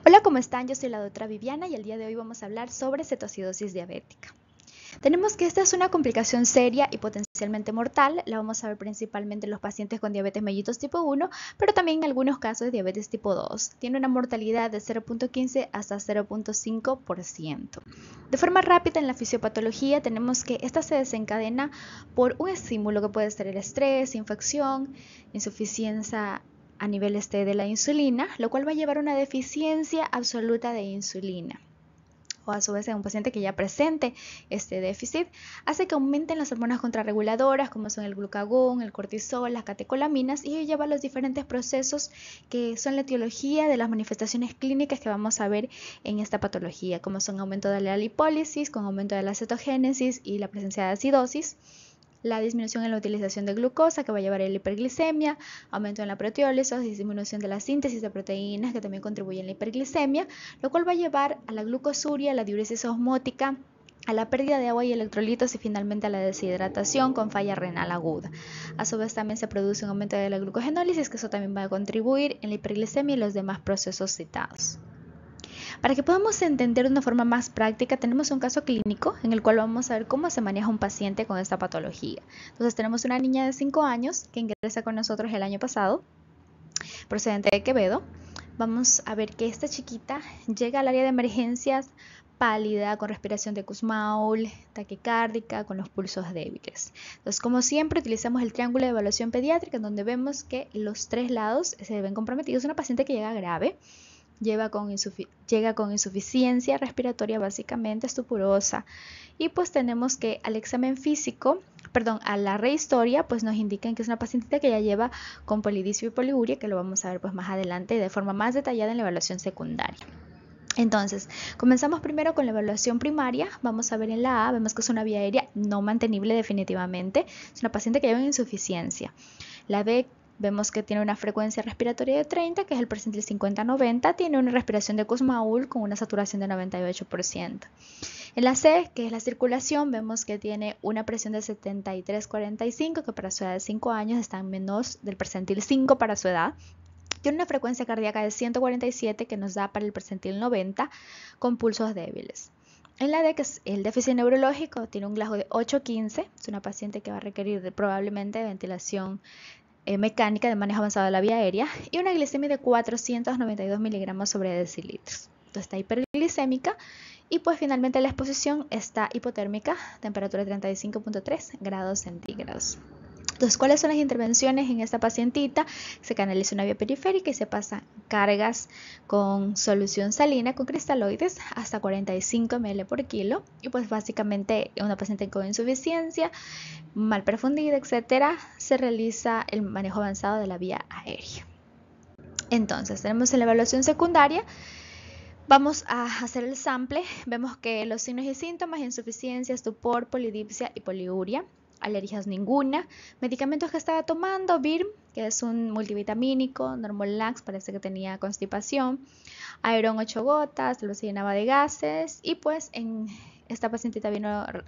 Hola, ¿cómo están? Yo soy la doctora Viviana y el día de hoy vamos a hablar sobre cetoacidosis diabética. Tenemos que esta es una complicación seria y potencialmente mortal. La vamos a ver principalmente en los pacientes con diabetes mellitus tipo 1, pero también en algunos casos de diabetes tipo 2. Tiene una mortalidad de 0.15 hasta 0.5%. De forma rápida en la fisiopatología tenemos que esta se desencadena por un estímulo que puede ser el estrés, infección, insuficiencia a nivel de la insulina, lo cual va a llevar a una deficiencia absoluta de insulina. O a su vez en un paciente que ya presente este déficit, hace que aumenten las hormonas contrarreguladoras como son el glucagón, el cortisol, las catecolaminas, y ello lleva a los diferentes procesos que son la etiología de las manifestaciones clínicas que vamos a ver en esta patología, como son aumento de la lipólisis, con aumento de la cetogénesis y la presencia de acidosis, la disminución en la utilización de glucosa que va a llevar a la hiperglicemia, aumento en la proteólisis, disminución de la síntesis de proteínas que también contribuyen a la hiperglicemia, lo cual va a llevar a la glucosuria, a la diuresis osmótica, a la pérdida de agua y electrolitos y finalmente a la deshidratación con falla renal aguda. A su vez también se produce un aumento de la glucogenólisis, que eso también va a contribuir en la hiperglicemia y los demás procesos citados. Para que podamos entender de una forma más práctica, tenemos un caso clínico en el cual vamos a ver cómo se maneja un paciente con esta patología. Entonces tenemos una niña de 5 años que ingresa con nosotros el año pasado, procedente de Quevedo. Vamos a ver que esta chiquita llega al área de emergencias pálida, con respiración de Kussmaul, taquicárdica, con los pulsos débiles. Entonces, como siempre, utilizamos el triángulo de evaluación pediátrica, en donde vemos que los tres lados se ven comprometidos. Es una paciente que llega grave, llega con insuficiencia respiratoria, básicamente estupurosa, y pues tenemos que al examen físico, a la rehistoria, pues nos indican que es una pacientita que ya lleva con polidipsia y poliuria, que lo vamos a ver pues más adelante de forma más detallada en la evaluación secundaria. Entonces, comenzamos primero con la evaluación primaria. Vamos a ver en la A, vemos que es una vía aérea no mantenible definitivamente, es una paciente que lleva insuficiencia. La B, vemos que tiene una frecuencia respiratoria de 30, que es el percentil 50-90, tiene una respiración de Kussmaul con una saturación de 98%. En la C, que es la circulación, vemos que tiene una presión de 73-45, que para su edad de 5 años está en menos del percentil 5 para su edad. Tiene una frecuencia cardíaca de 147 que nos da para el percentil 90 con pulsos débiles. En la D, que es el déficit neurológico, tiene un Glasgow de 8-15, es una paciente que va a requerir probablemente de ventilación mecánica de manejo avanzado de la vía aérea y una glicemia de 492 miligramos sobre decilitros. Entonces está hiperglicémica y pues finalmente la exposición está hipotérmica, temperatura de 35.3 grados centígrados. Entonces, ¿cuáles son las intervenciones en esta pacientita? Se canaliza una vía periférica y se pasan cargas con solución salina con cristaloides hasta 45 ml por kilo. Y pues básicamente una paciente con insuficiencia, mal perfundida, etcétera, se realiza el manejo avanzado de la vía aérea. Entonces, tenemos en la evaluación secundaria. Vamos a hacer el sample. Vemos que los signos y síntomas: insuficiencia, estupor, polidipsia y poliuria. Alergias ninguna. Medicamentos que estaba tomando: Birm, que es un multivitamínico, Normolax, parece que tenía constipación, Aeron 8 gotas, lo se llenaba de gases, y pues en esta pacientita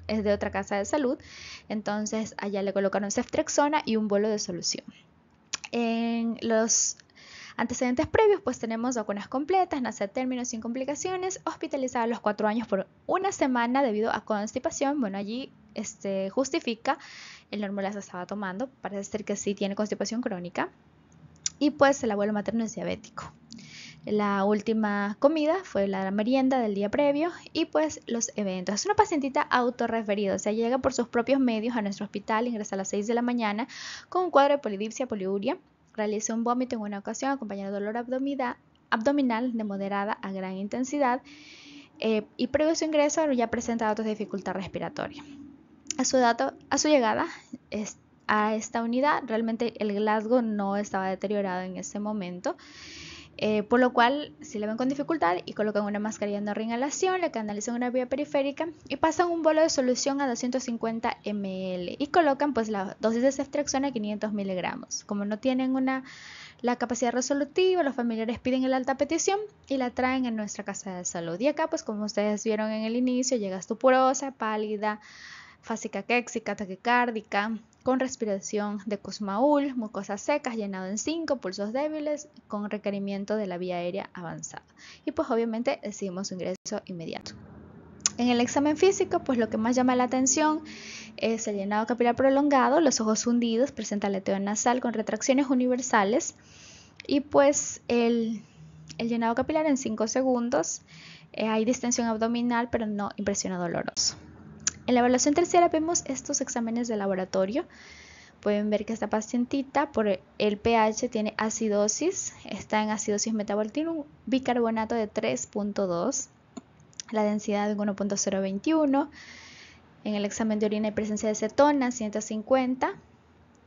es de otra casa de salud, entonces allá le colocaron ceftriaxona y un bolo de solución. En los antecedentes previos, pues tenemos vacunas completas, nace a término sin complicaciones, hospitalizada a los 4 años por una semana debido a constipación. Bueno, allí justifica el Normolax que estaba tomando, parece ser que sí tiene constipación crónica, y pues el abuelo materno es diabético. La última comida fue la merienda del día previo y pues los eventos. Es una pacientita autorreferida, o sea, llega por sus propios medios a nuestro hospital, ingresa a las 6 de la mañana con un cuadro de polidipsia, poliuria, realiza un vómito en una ocasión acompañado de dolor abdominal de moderada a gran intensidad y previo a su ingreso ya presenta datos de dificultad respiratoria. A su llegada a esta unidad, realmente el Glasgow no estaba deteriorado en ese momento, por lo cual si le ven con dificultad y colocan una mascarilla de reinhalación, le canalizan una vía periférica y pasan un bolo de solución a 250 ml y colocan pues la dosis de ceftriaxona a 500 miligramos. Como no tienen la capacidad resolutiva, los familiares piden el alta petición y la traen a nuestra casa de salud. Y acá, pues como ustedes vieron en el inicio, llega estupurosa, pálida, fásica quéxica, taquicárdica, con respiración de Kussmaul, mucosas secas, llenado en 5, pulsos débiles, con requerimiento de la vía aérea avanzada. Y pues obviamente decidimos su ingreso inmediato. En el examen físico, pues lo que más llama la atención es el llenado capilar prolongado, los ojos hundidos, presenta aleteo nasal con retracciones universales y pues el llenado capilar en 5 segundos. Hay distensión abdominal, pero no impresiona doloroso. En la evaluación terciaria vemos estos exámenes de laboratorio. Pueden ver que esta pacientita por el pH tiene acidosis, está en acidosis metabólica, tiene un bicarbonato de 3.2, la densidad de 1.021. En el examen de orina hay presencia de cetona, 150,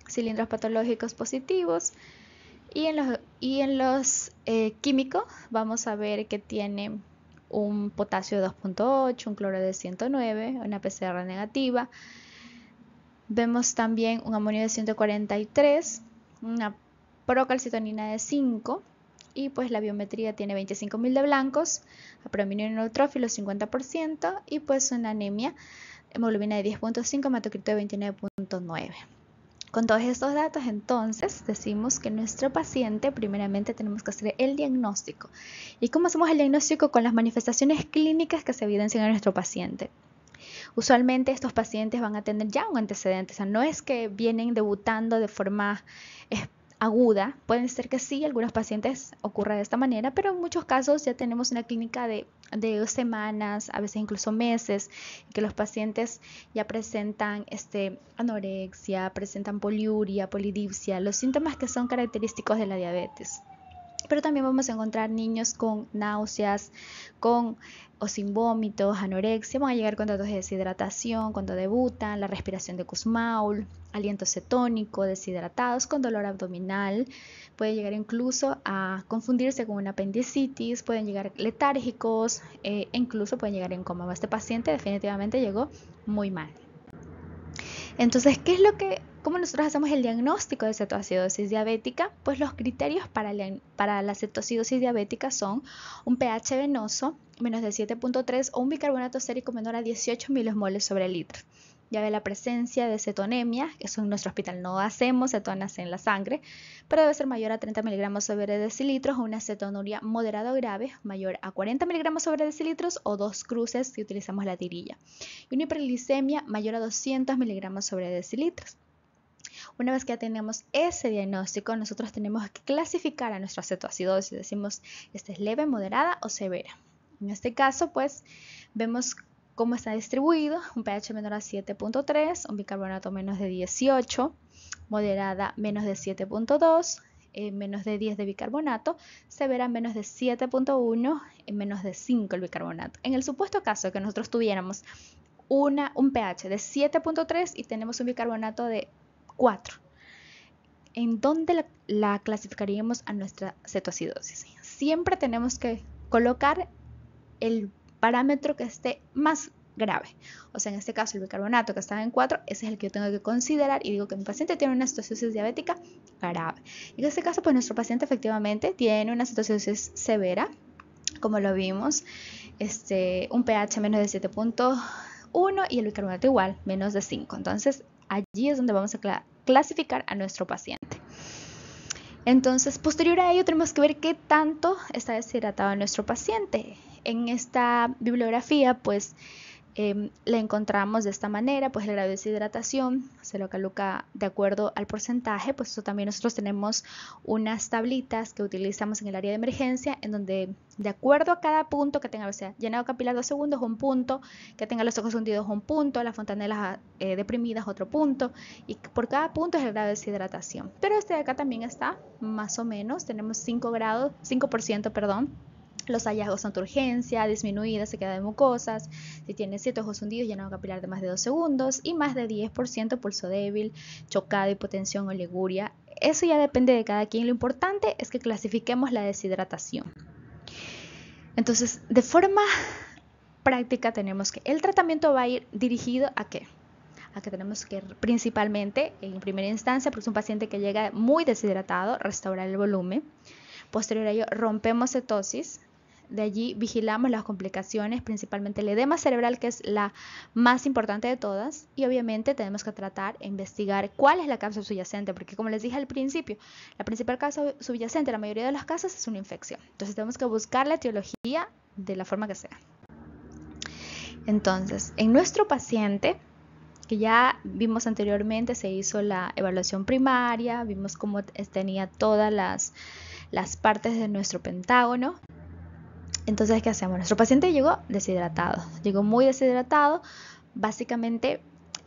cilindros patológicos positivos. Y en los químicos vamos a ver que tiene un potasio de 2.8, un cloro de 109, una PCR negativa. Vemos también un amonio de 143, una procalcitonina de 5 y pues la biometría tiene 25.000 de blancos, aprominio neutrófilo 50% y pues una anemia, hemoglobina de 10.5, hematocrito de 29.9. Con todos estos datos, entonces, decimos que nuestro paciente, primeramente, tenemos que hacer el diagnóstico. ¿Y cómo hacemos el diagnóstico? Con las manifestaciones clínicas que se evidencian en nuestro paciente. Usualmente estos pacientes van a tener ya un antecedente, o sea, no es que vienen debutando de forma aguda, pueden ser que sí, algunos pacientes ocurra de esta manera, pero en muchos casos ya tenemos una clínica de semanas, a veces incluso meses, que los pacientes ya presentan anorexia, presentan poliuria, polidipsia, los síntomas que son característicos de la diabetes. Pero también vamos a encontrar niños con náuseas, con o sin vómitos, anorexia, van a llegar con datos de deshidratación cuando debutan, la respiración de Kussmaul, aliento cetónico, deshidratados, con dolor abdominal, puede llegar incluso a confundirse con una apendicitis, pueden llegar letárgicos, incluso pueden llegar en coma. Este paciente definitivamente llegó muy mal. Entonces, ¿cómo nosotros hacemos el diagnóstico de cetoacidosis diabética? Pues los criterios para la cetoacidosis diabética son un pH venoso menos de 7.3 o un bicarbonato sérico menor a 18 milimoles sobre litro. Ya ve la presencia de cetonemia, eso en nuestro hospital no hacemos cetonas en la sangre, pero debe ser mayor a 30 miligramos sobre decilitros o una cetonuria moderada o grave, mayor a 40 miligramos sobre decilitros o 2 cruces si utilizamos la tirilla. Y una hiperglicemia mayor a 200 miligramos sobre decilitros. Una vez que ya tenemos ese diagnóstico, nosotros tenemos que clasificar a nuestra cetoacidosis. Decimos, ¿esta es leve, moderada o severa? En este caso, pues, vemos cómo está distribuido, un pH menor a 7.3, un bicarbonato menos de 18, moderada menos de 7.2, menos de 10 de bicarbonato, severa menos de 7.1, menos de 5 el bicarbonato. En el supuesto caso que nosotros tuviéramos un pH de 7.3 y tenemos un bicarbonato de 4, ¿en dónde la clasificaríamos a nuestra cetoacidosis? Siempre tenemos que colocar el parámetro que esté más grave. O sea, en este caso el bicarbonato que estaba en 4, ese es el que yo tengo que considerar y digo que mi paciente tiene una cetoacidosis diabética grave. En este caso, pues nuestro paciente efectivamente tiene una cetoacidosis severa, como lo vimos, un pH menos de 7.1 y el bicarbonato igual, menos de 5. Entonces, allí es donde vamos a clasificar a nuestro paciente. Entonces, posterior a ello, tenemos que ver qué tanto está deshidratado nuestro paciente. En esta bibliografía, pues, la encontramos de esta manera, pues el grado de deshidratación se lo coloca de acuerdo al porcentaje, pues eso también nosotros tenemos unas tablitas que utilizamos en el área de emergencia, en donde de acuerdo a cada punto que tenga, o sea, llenado capilar 2 segundos, un punto, que tenga los ojos hundidos, un punto, las fontanelas deprimidas, otro punto, y por cada punto es el grado de deshidratación. Pero de acá también está, más o menos, tenemos 5%, los hallazgos son de urgencia, disminuida, sequedad de mucosas, si tiene 7 ojos hundidos, llenado capilar de más de 2 segundos y más de 10% pulso débil, chocado, hipotensión, oliguria. Eso ya depende de cada quien. Lo importante es que clasifiquemos la deshidratación. Entonces, de forma práctica tenemos que el tratamiento va a ir dirigido ¿a qué? A que tenemos que principalmente, en primera instancia, porque es un paciente que llega muy deshidratado, restaurar el volumen. Posterior a ello, rompemos cetosis. de allí vigilamos las complicaciones, principalmente el edema cerebral, que es la más importante de todas, y obviamente tenemos que tratar e investigar cuál es la causa subyacente, porque como les dije al principio, la principal causa subyacente en la mayoría de los casos es una infección. Entonces tenemos que buscar la etiología de la forma que sea. Entonces, en nuestro paciente, que ya vimos anteriormente, se hizo la evaluación primaria, vimos cómo tenía todas las partes de nuestro pentágono. Entonces, ¿qué hacemos? Nuestro paciente llegó deshidratado, llegó muy deshidratado. Básicamente,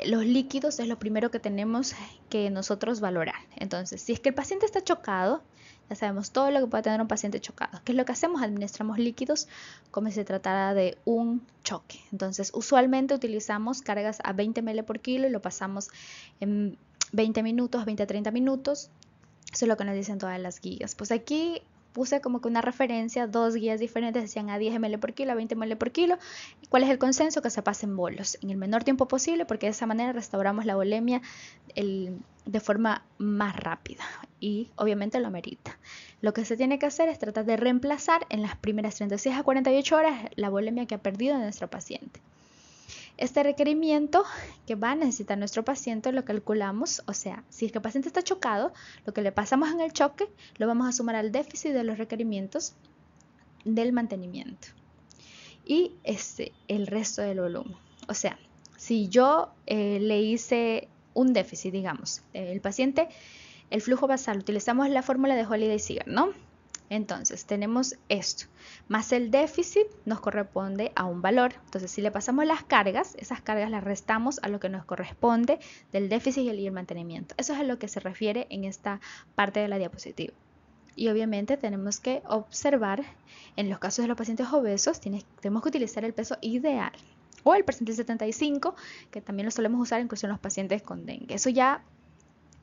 los líquidos es lo primero que tenemos que nosotros valorar. Entonces, si es que el paciente está chocado, ya sabemos todo lo que puede tener un paciente chocado. ¿Qué es lo que hacemos? Administramos líquidos como si se tratara de un choque. Entonces, usualmente utilizamos cargas a 20 ml por kilo y lo pasamos en 20 minutos, 20 a 30 minutos. Eso es lo que nos dicen todas las guías. Pues aquí puse como que una referencia, 2 guías diferentes decían a 10 ml por kilo, a 20 ml por kilo. ¿Y cuál es el consenso? Que se pasen bolos en el menor tiempo posible, porque de esa manera restauramos la volemia de forma más rápida y obviamente lo amerita. Lo que se tiene que hacer es tratar de reemplazar en las primeras 36 a 48 horas la volemia que ha perdido nuestro paciente. Este requerimiento que va a necesitar nuestro paciente lo calculamos, o sea, si es que el paciente está chocado, lo que le pasamos en el choque lo vamos a sumar al déficit de los requerimientos del mantenimiento y el resto del volumen. O sea, si yo le hice un déficit, digamos, el paciente, el flujo basal, utilizamos la fórmula de Holiday-Seeger, ¿no? Entonces tenemos esto, más el déficit nos corresponde a un valor. Entonces si le pasamos las cargas, esas cargas las restamos a lo que nos corresponde del déficit y el mantenimiento. Eso es a lo que se refiere en esta parte de la diapositiva. Y obviamente tenemos que observar, en los casos de los pacientes obesos, tenemos que utilizar el peso ideal. O el percentil 75, que también lo solemos usar incluso en los pacientes con dengue. Eso ya...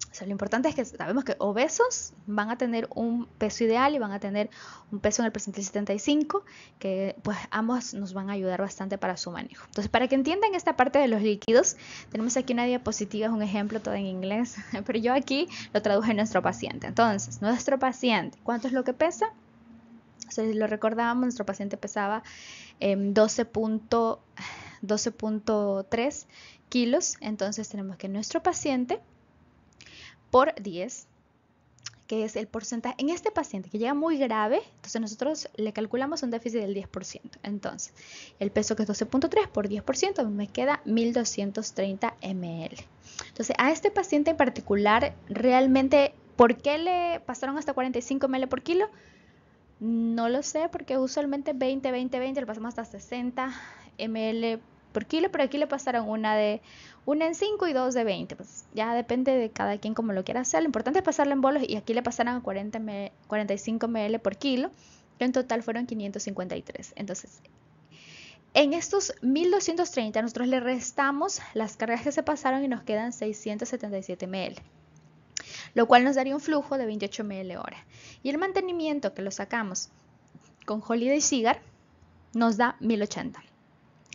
O sea, lo importante es que sabemos que obesos van a tener un peso ideal y van a tener un peso en el percentil 75, que pues ambos nos van a ayudar bastante para su manejo. Entonces, para que entiendan esta parte de los líquidos, tenemos aquí una diapositiva, es un ejemplo todo en inglés, pero yo aquí lo traduje en nuestro paciente. Entonces, nuestro paciente, ¿cuánto es lo que pesa? O sea, si lo recordábamos, nuestro paciente pesaba 12.3 kilos. Entonces, tenemos que nuestro paciente por 10, que es el porcentaje. En este paciente que llega muy grave, entonces nosotros le calculamos un déficit del 10%. Entonces, el peso que es 12.3 por 10% me queda 1230 ml. Entonces, a este paciente en particular, realmente, ¿por qué le pasaron hasta 45 ml por kilo? No lo sé, porque usualmente 20, 20, 20, le pasamos hasta 60 ml por kilo, pero aquí le pasaron una en 5 y 2 de 20, pues ya depende de cada quien como lo quiera hacer. Lo importante es pasarlo en bolos y aquí le pasaron a 45 ml por kilo, que en total fueron 553. Entonces, en estos 1230 nosotros le restamos las cargas que se pasaron y nos quedan 677 ml, lo cual nos daría un flujo de 28 ml hora. Y el mantenimiento que lo sacamos con Holiday-Seeger nos da 1080.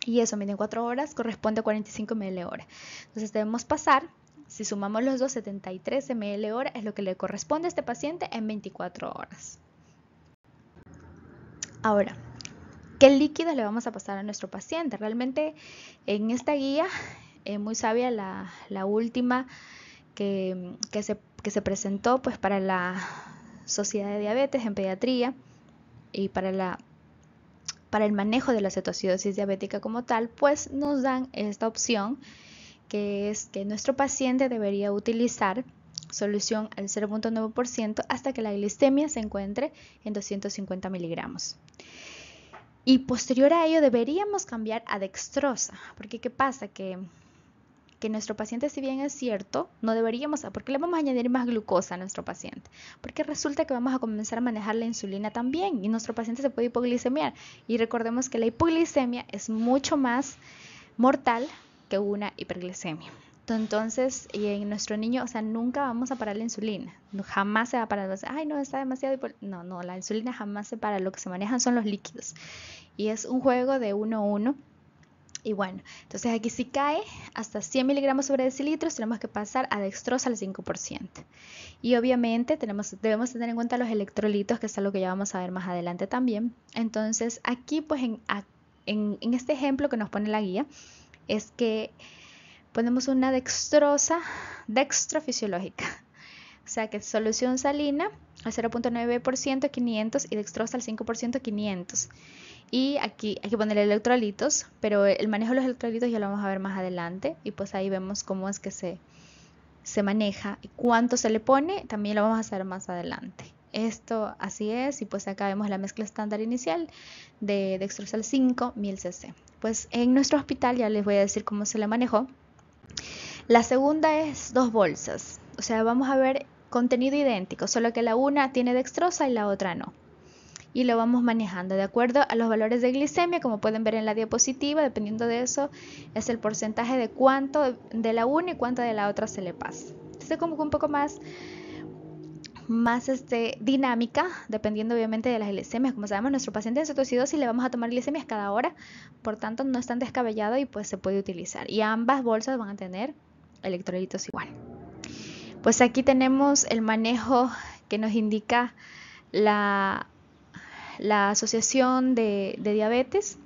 Y eso, 24 horas, corresponde a 45 ml hora. Entonces debemos pasar, si sumamos los dos, 73 ml hora es lo que le corresponde a este paciente en 24 horas. Ahora, ¿qué líquidos le vamos a pasar a nuestro paciente? Realmente en esta guía, muy sabia, la última que se presentó pues, para la Sociedad de Diabetes en Pediatría y para el manejo de la cetoacidosis diabética como tal, pues nos dan esta opción, que es que nuestro paciente debería utilizar solución al 0.9% hasta que la glicemia se encuentre en 250 miligramos. Y posterior a ello deberíamos cambiar a dextrosa, porque ¿qué pasa? Que nuestro paciente, si bien es cierto, no deberíamos, ¿por qué le vamos a añadir más glucosa a nuestro paciente? Porque resulta que vamos a comenzar a manejar la insulina también y nuestro paciente se puede hipoglicemiar. Y recordemos que la hipoglicemia es mucho más mortal que una hiperglicemia. Entonces, y en nuestro niño, o sea, nunca vamos a parar la insulina, jamás se va a parar. Ay, no, está demasiado. No, la insulina jamás se para, lo que se manejan son los líquidos. Y es un juego de 1 a 1. Y bueno, entonces aquí si cae hasta 100 miligramos sobre decilitros, tenemos que pasar a dextrosa al 5%. Y obviamente debemos tener en cuenta los electrolitos, que es algo que ya vamos a ver más adelante también. Entonces aquí pues en este ejemplo que nos pone la guía, es que ponemos una dextrosa dextrofisiológica. O sea que solución salina al 0.9% 500 y dextrosa al 5% 500. Y aquí hay que poner electrolitos, pero el manejo de los electrolitos ya lo vamos a ver más adelante. Y pues ahí vemos cómo es que se maneja y cuánto se le pone, también lo vamos a hacer más adelante. Esto así es, y pues acá vemos la mezcla estándar inicial de dextrosal 5, 1000 cc. Pues en nuestro hospital ya les voy a decir cómo se le manejó. La segunda es 2 bolsas, o sea, vamos a ver contenido idéntico, solo que la una tiene dextrosa y la otra no. Y lo vamos manejando de acuerdo a los valores de glicemia, como pueden ver en la diapositiva. Dependiendo de eso es el porcentaje de cuánto de la una y cuánto de la otra se le pasa. Entonces como que un poco más dinámica, dependiendo obviamente de las glicemias. Como sabemos, nuestro paciente en cetocidosis le vamos a tomar glicemias cada hora, por tanto no es tan descabellado y pues se puede utilizar. Y ambas bolsas van a tener electrolitos igual. Pues aquí tenemos el manejo que nos indica la Asociación de Diabetes,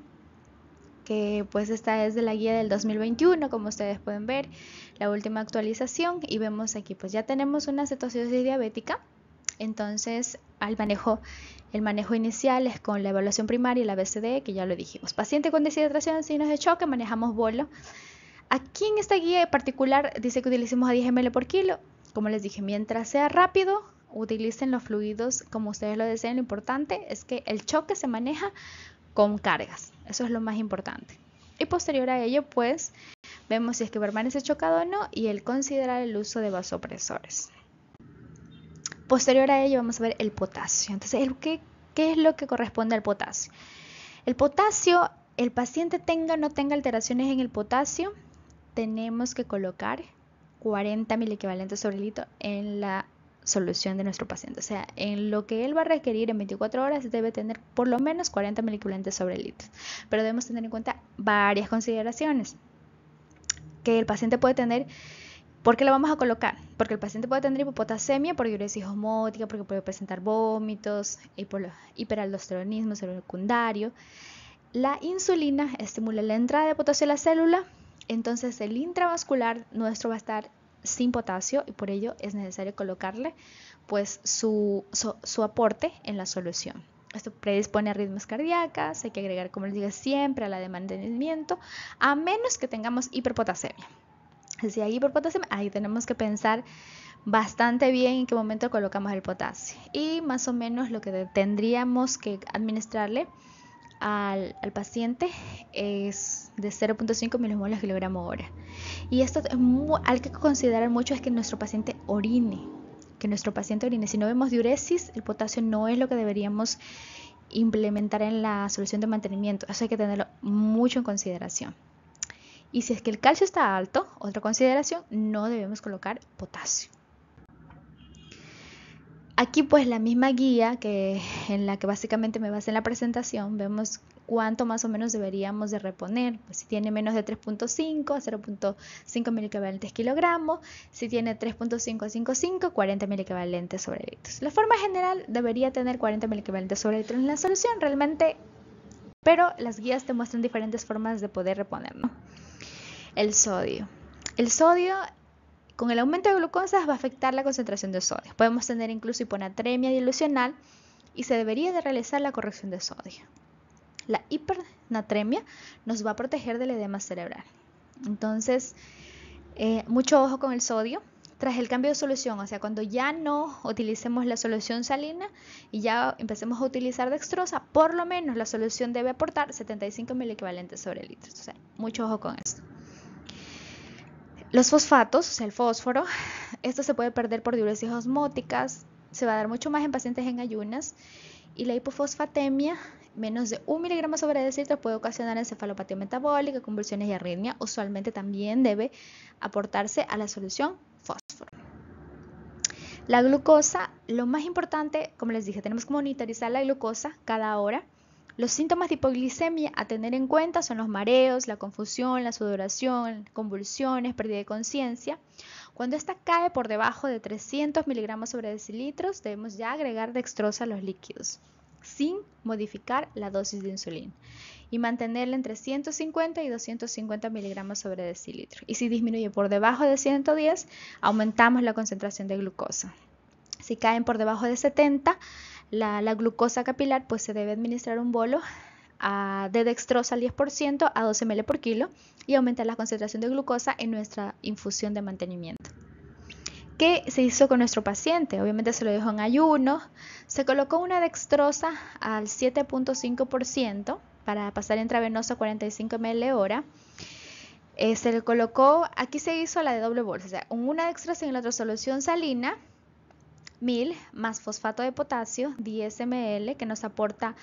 que pues esta es de la guía del 2021, como ustedes pueden ver, la última actualización, y vemos aquí pues ya tenemos una cetocidosis diabética. Entonces el manejo inicial es con la evaluación primaria y la BCD, que ya lo dijimos. Paciente con deshidratación, signos de choque, manejamos bolo. Aquí en esta guía en particular dice que utilicemos a 10 ml por kilo. Como les dije, mientras sea rápido, utilicen los fluidos como ustedes lo deseen. Lo importante es que el choque se maneja con cargas. Eso es lo más importante. Y posterior a ello, pues, vemos si es que permanece chocado o no, y el considerar el uso de vasopresores. Posterior a ello, vamos a ver el potasio. Entonces, ¿qué es lo que corresponde al potasio? El potasio, el paciente tenga o no tenga alteraciones en el potasio, tenemos que colocar 40 miliequivalentes sobre litro en la solución de nuestro paciente. O sea, en lo que él va a requerir en 24 horas debe tener por lo menos 40 miliequivalentes sobre litro. Pero debemos tener en cuenta varias consideraciones que el paciente puede tener. ¿Por qué lo vamos a colocar? Porque el paciente puede tener hipopotasemia por diuresis osmótica, porque puede presentar vómitos, hiperaldosteronismo secundario. La insulina estimula la entrada de potasio a la célula, entonces el intravascular nuestro va a estar sin potasio y por ello es necesario colocarle pues su aporte en la solución. Esto predispone a arritmias cardíacas, hay que agregar, como les digo, siempre a la de mantenimiento, a menos que tengamos hiperpotasemia. Si hay hiperpotasemia, ahí tenemos que pensar bastante bien en qué momento colocamos el potasio. Y más o menos lo que tendríamos que administrarle al paciente es de 0.5 milimoles kilogramo hora. Y esto hay que considerar mucho, es que nuestro paciente orine. Si no vemos diuresis, el potasio no es lo que deberíamos implementar en la solución de mantenimiento. Eso hay que tenerlo mucho en consideración. Y si es que el calcio está alto, otra consideración, no debemos colocar potasio. Aquí pues la misma guía en la que básicamente me basé en la presentación, vemos cuánto más o menos deberíamos de reponer. Pues si tiene menos de 3.5 a 0.5 miliequivalentes kilogramos, si tiene 3.5 a 5.5, 40 miliequivalentes sobre litros. La forma general debería tener 40 miliequivalentes sobre litros en la solución realmente, pero las guías te muestran diferentes formas de poder reponer, ¿no? El sodio. El sodio, con el aumento de glucosa, va a afectar la concentración de sodio. Podemos tener incluso hiponatremia dilucional y se debería de realizar la corrección de sodio. La hipernatremia nos va a proteger del edema cerebral. Entonces, mucho ojo con el sodio. Tras el cambio de solución, o sea, cuando ya no utilicemos la solución salina y ya empecemos a utilizar dextrosa, por lo menos la solución debe aportar 75 miliequivalentes sobre litros. O sea, mucho ojo con esto. Los fosfatos, o sea, el fósforo, esto se puede perder por diuresis osmóticas, se va a dar mucho más en pacientes en ayunas, y la hipofosfatemia, menos de 1 miligramo sobre decilitro, puede ocasionar encefalopatía metabólica, convulsiones y arritmia. Usualmente también debe aportarse a la solución fósforo. La glucosa, lo más importante, como les dije, tenemos que monitorizar la glucosa cada hora. Los síntomas de hipoglicemia a tener en cuenta son los mareos, la confusión, la sudoración, convulsiones, pérdida de conciencia. Cuando esta cae por debajo de 300 miligramos sobre decilitros, debemos ya agregar dextrosa a los líquidos, sin modificar la dosis de insulina, y mantenerla entre 150 y 250 miligramos sobre decilitro. Y si disminuye por debajo de 110, aumentamos la concentración de glucosa. Si caen por debajo de 70, la glucosa capilar, pues se debe administrar un bolo de dextrosa al 10% a 12 ml por kilo y aumentar la concentración de glucosa en nuestra infusión de mantenimiento. ¿Qué se hizo con nuestro paciente? Obviamente se lo dejó en ayuno, se colocó una dextrosa al 7.5% para pasar intravenoso a 45 ml hora. Se le colocó, aquí se hizo la de doble bolsa, o sea, una dextrosa en la otra solución salina, 1000 más fosfato de potasio, 10 ml, que nos aporta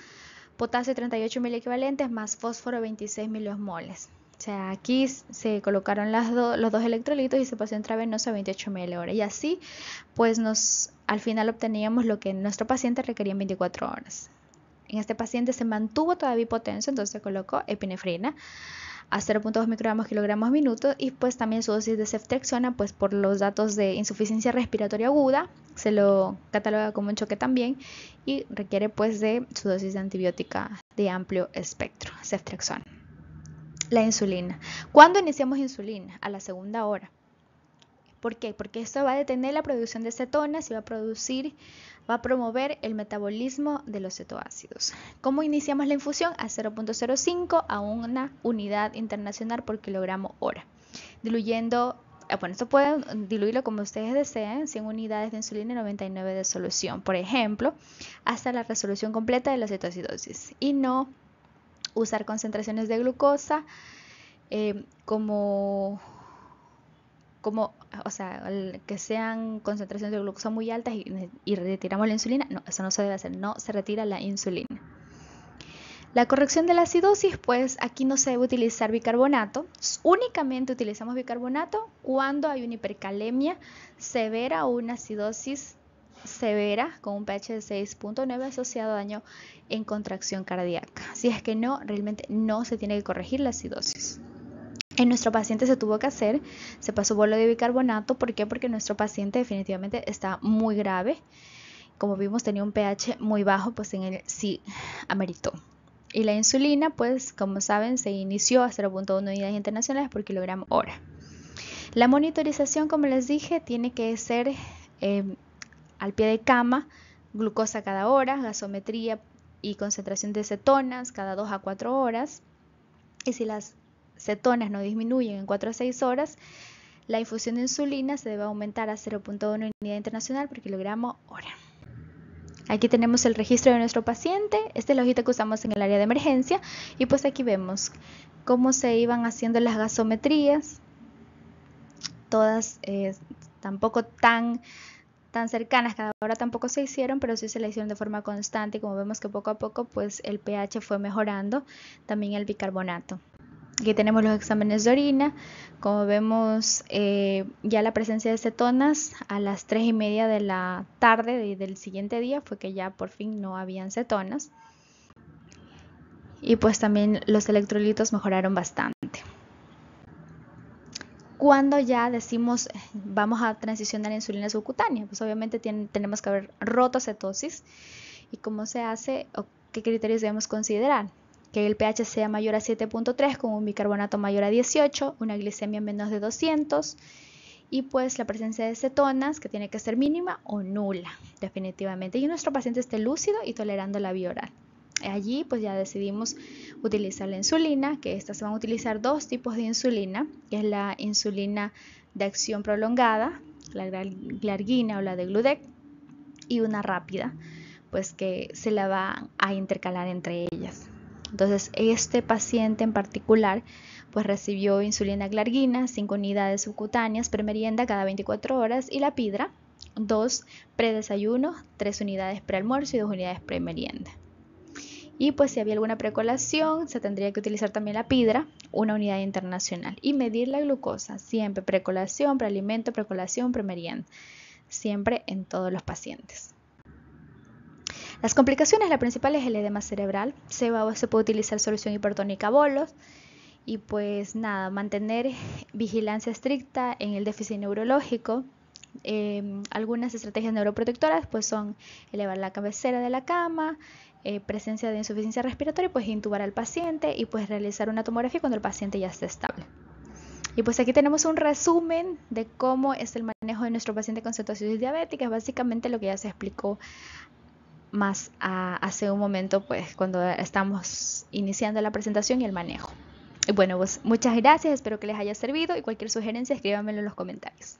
potasio 38 mil equivalentes más fósforo 26 miliosmoles. O sea, aquí se colocaron los dos electrolitos y se pasó intravenoso a 28 ml hora. Y así, pues al final obteníamos lo que nuestro paciente requería en 24 horas. En este paciente se mantuvo todavía hipotenso, entonces se colocó epinefrina a 0.2 microgramos kilogramos minuto, y pues también su dosis de ceftriaxona, pues por los datos de insuficiencia respiratoria aguda, se lo cataloga como un choque también y requiere pues de su dosis de antibiótica de amplio espectro, ceftriaxona. La insulina. ¿Cuándo iniciamos insulina? A la segunda hora. ¿Por qué? Porque esto va a detener la producción de cetonas y va a promover el metabolismo de los cetoácidos. ¿Cómo iniciamos la infusión? A 0.05 a una unidad internacional por kilogramo hora. Diluyendo, bueno, esto pueden diluirlo como ustedes deseen, 100 unidades de insulina y 99 de solución, por ejemplo, hasta la resolución completa de la cetoacidosis. Y no usar concentraciones de glucosa o sea, que sean concentraciones de glucosa muy altas y retiramos la insulina. No, eso no se debe hacer, no se retira la insulina. La corrección de la acidosis, pues aquí no se debe utilizar bicarbonato. Únicamente utilizamos bicarbonato cuando hay una hipercalemia severa o una acidosis severa con un pH de 6.9 asociado a daño en contracción cardíaca. Si es que no, realmente no se tiene que corregir la acidosis. En nuestro paciente se pasó bolo de bicarbonato. ¿Por qué? Porque nuestro paciente definitivamente está muy grave. Como vimos, tenía un pH muy bajo, pues en él sí ameritó. Y la insulina, pues como saben, se inició a 0.1 unidades internacionales por kilogramo hora. La monitorización, como les dije, tiene que ser al pie de cama, glucosa cada hora, gasometría y concentración de cetonas cada 2 a 4 horas. Y si las cetonas no disminuyen en 4 a 6 horas, la infusión de insulina se debe aumentar a 0.1 unidad internacional por kilogramo hora. Aquí tenemos el registro de nuestro paciente. Esta es la hojita que usamos en el área de emergencia. Y pues aquí vemos cómo se iban haciendo las gasometrías. Todas tampoco tan cercanas, cada hora tampoco se hicieron, pero sí se la hicieron de forma constante. Y como vemos que poco a poco pues el pH fue mejorando, también el bicarbonato. Aquí tenemos los exámenes de orina. Como vemos, ya la presencia de cetonas a las 3:30 de la tarde del siguiente día fue que ya por fin no habían cetonas. Y pues también los electrolitos mejoraron bastante. Cuando ya decimos vamos a transicionar a insulina subcutánea, pues obviamente tenemos que haber roto cetosis. ¿Y cómo se hace o qué criterios debemos considerar? Que el pH sea mayor a 7.3 con un bicarbonato mayor a 18, una glicemia menos de 200 y pues la presencia de cetonas que tiene que ser mínima o nula definitivamente, y nuestro paciente esté lúcido y tolerando la vía oral. Allí pues ya decidimos utilizar la insulina, que estas se van a utilizar dos tipos de insulina, que es la insulina de acción prolongada, la glargina o la de Gludec, y una rápida, pues que se la va a intercalar entre ellas. Entonces este paciente en particular pues recibió insulina glargina, 5 unidades subcutáneas premerienda cada 24 horas y la pidra, 2 predesayuno, 3 unidades prealmuerzo y 2 unidades premerienda. Y pues si había alguna precolación se tendría que utilizar también la pidra, 1 unidad internacional, y medir la glucosa siempre, precolación, prealimento, precolación, premerienda, siempre en todos los pacientes. Las complicaciones, la principal es el edema cerebral. Se puede utilizar solución hipertónica bolos. Y pues nada, mantener vigilancia estricta en el déficit neurológico. Algunas estrategias neuroprotectoras pues son elevar la cabecera de la cama, presencia de insuficiencia respiratoria, pues intubar al paciente y pues realizar una tomografía cuando el paciente ya esté estable. Y pues aquí tenemos un resumen de cómo es el manejo de nuestro paciente con cetoacidosis diabética. Es básicamente lo que ya se explicó más hace un momento, pues cuando estamos iniciando la presentación y el manejo. Y bueno, pues muchas gracias, espero que les haya servido y cualquier sugerencia escríbanmelo en los comentarios.